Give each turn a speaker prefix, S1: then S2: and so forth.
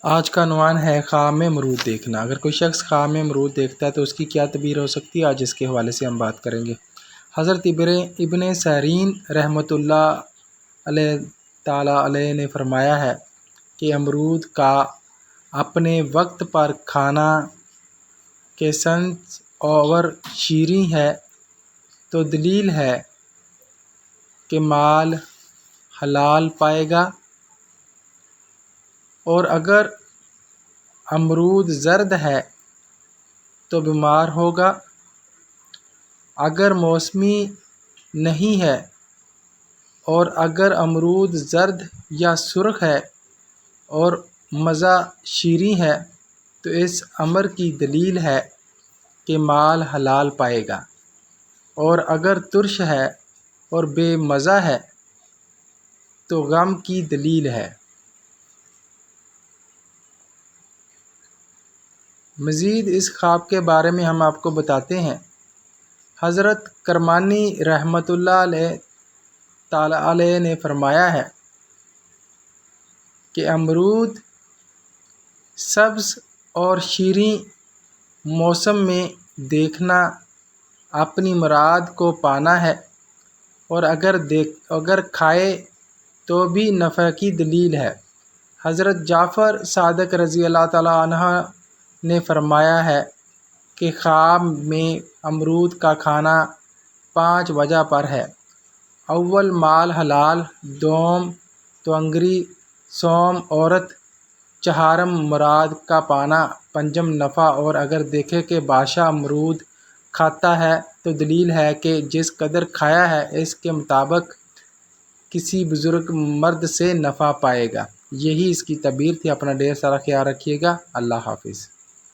S1: آج کا عنوان ہے خام امرود دیکھنا۔ اگر کوئی شخص خام امرود دیکھتا ہے تو اس کی کیا تعبیر ہو سکتی ہے، آج اس کے حوالے سے ہم بات کریں گے۔ حضرت ابن سیرین رحمۃ اللہ علیہ نے فرمایا ہے کہ امرود کا اپنے وقت پر کھانا کہ سنت اور شیریں ہے تو دلیل ہے کہ مال حلال پائے گا، اور اگر امرود زرد ہے تو بیمار ہوگا۔ اگر موسمی نہیں ہے اور اگر امرود زرد یا سرخ ہے اور مزہ شیریں ہے تو اس امر کی دلیل ہے کہ مال حلال پائے گا، اور اگر ترش ہے اور بے مزہ ہے تو غم کی دلیل ہے۔ مزید اس خواب کے بارے میں ہم آپ کو بتاتے ہیں۔ حضرت کرمانی رحمۃ اللہ علیہ نے فرمایا ہے کہ امرود سبز اور شیریں موسم میں دیکھنا اپنی مراد کو پانا ہے، اور اگر کھائے تو بھی نفع کی دلیل ہے۔ حضرت جعفر صادق رضی اللہ تعالیٰ عنہ نے فرمایا ہے کہ خواب میں امرود کا کھانا 5 وجہ پر ہے: اول مال حلال، دوم توانگری، سوم عورت، چہارم مراد کا پانا، پنجم نفع۔ اور اگر دیکھے کہ بادشاہ امرود کھاتا ہے تو دلیل ہے کہ جس قدر کھایا ہے اس کے مطابق کسی بزرگ مرد سے نفع پائے گا۔ یہی اس کی تعبیر تھی۔ اپنا ڈھیر سارا خیال رکھیے گا۔ اللہ حافظ۔